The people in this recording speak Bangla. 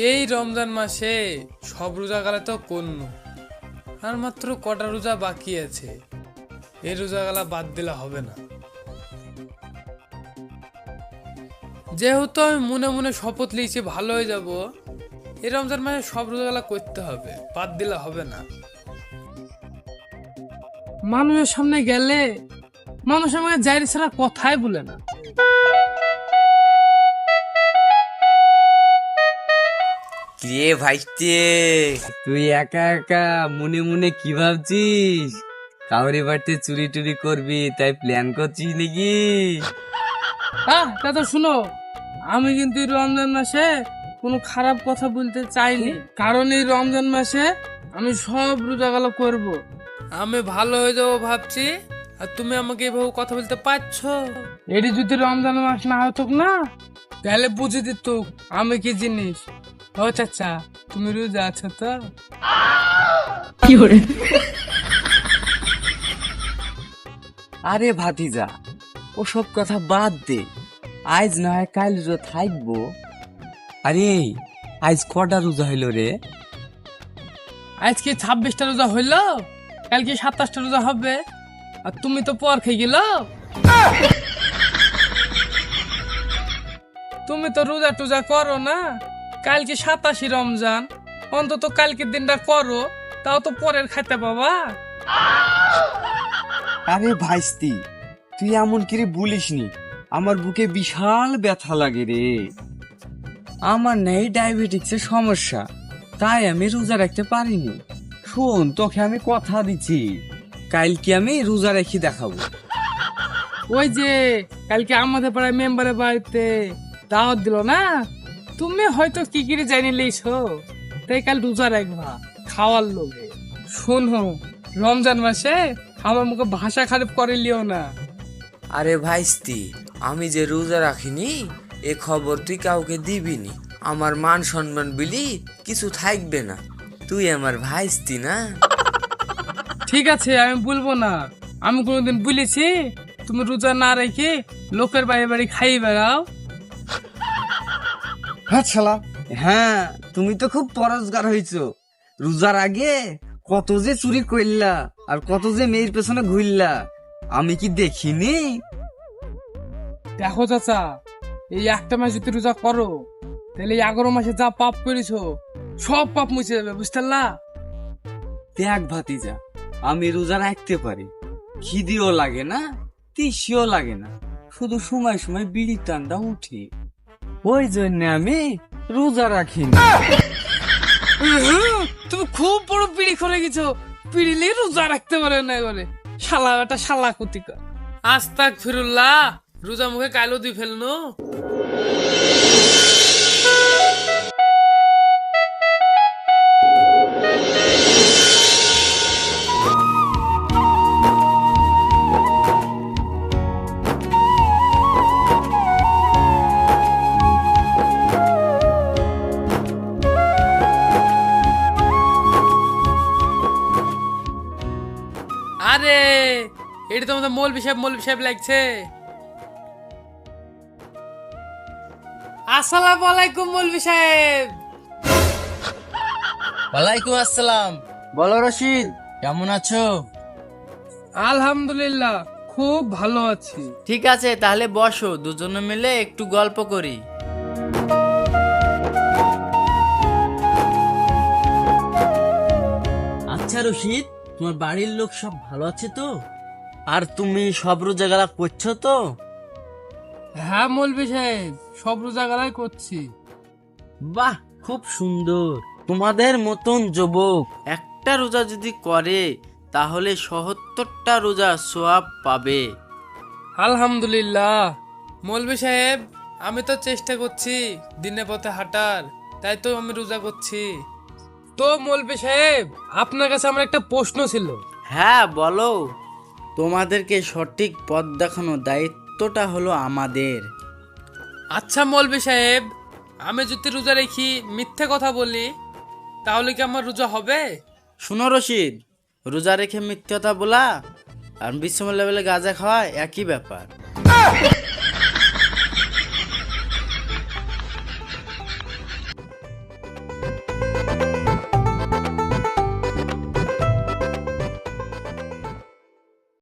এই রমজান মাসে সব রোজা গেলে তো কন্য, আর মাত্র কটা রোজা বাকি আছে। এই রোজা গেলা বাদ দিলে হবে না। যেহেতু আমি মনে মনে শপথ লিয়েছি ভালো হয়ে যাব, এই রমজান মাসে সব রোজা গেলা করতে হবে, বাদ দিলে হবে না। মানুষের সামনে গেলে মানুষ আমাকে যাই ছাড়া কথাই বলে না। কে ভাইতে তুই একা একা মনে মনে কি ভাবছিস? কাউরি বাড়িতে চুরি টুরি করবি তাই প্ল্যান করছিস নাকি? দাদা শুনো, আমি কিন্তু এই রমজান মাসে কোনো খারাপ কথা বলতে চাইনি, কারণ এই রমজান মাসে আমি সব রোজাগুলো করব। আমি ভালো হয়ে যাবো ভাবছি, আর তুমি আমাকে এভাবে কথা বলতে পারছো? এটি যদি রমজান মাস না হতো না, তাহলে বুঝে দিত আমি কি জিনিস। ও চাচা, তুমি রোজা আছো তো? কি করে? আরে ভাতিজা, ওসব কথা বাদ দে, আজ না হয় কাল রোজা থাকবো। আরে আজ কটা রোজা হইলো রে? আজকে 26টা রোজা হইলো, কালকে 27টা রোজা হবে। আর তুমি তো পর খেয়ে গেল। তুমি তো রোজা টুজা করো না। কালকে 27 রমজান, অন্তত কালকের দিনটা করো, তাও তো পরের খাইতে পাবা। আরে ভাইস্তি, তুই এমন করে বলিসনি, আমার বুকে বিশাল ব্যথা লাগে রে। আমার নেই ডায়াবেটিক্সের সমস্যা, তাই আমি রোজা রাখতে পারিনি। শোন, তোকে আমি কথা দিচ্ছি, কালকে আমি রোজা রেখে দেখাবো। ওই যে কালকে আমাদের পাড়ায় মেম্বারের বাড়িতে দাওয়াত দিল না, তুমি হয়তো কি করে জানি লইছো, তাই কাল রোজা রাখবা খাওয়ার লোভে। শোনো, রমজান মাসে আমার মুখে ভাষা খারাপ করে লিও না। আরে ভাইস্তি, আমি যে রোজা রাখিনি এ খবর তুই কাউকে দিবিনি। আমার মান সম্মান বিলি কিছু থাকবে না। তুই আমার ভাইস্তি না? ঠিক আছে, আমি বলবো না। আমি কোনোদিন বলেছি তুমি রোজা না রেখে লোকের বাড়ি বাড়ি খাই বেড়াও? হ্যাঁ শালা, হ্যাঁ তুমি তো খুব পরোজগার হইছো। রোজার আগে কত যে চুরি করলা আর কত যে মেয়ের পেছনে ঘুরলা, আমি কি দেখিনি? দেখো চাচা, এই একটা মাস যদি রোজা করো, তাহলে 11 মাসে যা পাপ করেছো সব পাপ মুছে যাবে, বুঝতে পারলা? দেখ ভাতিজা, আমি রোজা রাখতে পারি, খিদিও লাগে না, তৃষিও লাগে না, শুধু সময় সময় বিড়ি টানটা উঠি, ওই জন্য আমি রোজা রাখি না। তুমি খুব বড় পিড়ি করে গেছো, পিড়িলে রোজা রাখতে পারে না করে। শালা বেটা শালা কুতিকা। আস্তাক ফিরুল্লাহ, রোজা মুখে কালো দিয়ে ফেলনো। আরে এটা তো আমাদের মৌলভী সাহেব লাগছে। আসসালামু আলাইকুম মৌলভী সাহেব। ওয়ালাইকুম আসসালাম। বলো রশিদ, কেমন আছো? আলহামদুলিল্লাহ, খুব ভালো আছি। ঠিক আছে, তাহলে বসো, দুজনে মিলে একটু গল্প করি। আচ্ছা রশিদ, তোমার বাড়ির লোক সব ভালো আছে তো? আর তুমি সব রোজা গেলা করছো তো? হ্যাঁ মৌলভী সাহেব, সব রোজা গেলাই করছি। বাহ, খুব সুন্দর। তোমাদের মতন যুবক একটা রোজা যদি করে তাহলে ৭০টা রোজা সওয়াব পাবে। আলহামদুলিল্লাহ মৌলভী সাহেব, আমি তো চেষ্টা করছি দিনে পথে হাঁটার, তাই তো আমি রোজা করছি। তো মৌলভী সাহেব, আপনার কাছে আমার একটা প্রশ্ন ছিল। হ্যাঁ বলো। তোমাদেরকে সঠিক পথ দেখানোর দায়িত্বটা হলো আমাদের। আচ্ছা মৌলভী সাহেব, আমি যদি রোজা রেখি মিথ্যে কথা বলি তাহলে কি আমার রোজা হবে? শুনো রশিদ, রোজা রেখে মিথ্যা কথা বলা আর বিশ্বমের লেভেলে গাঁজা খাওয়া একই ব্যাপার।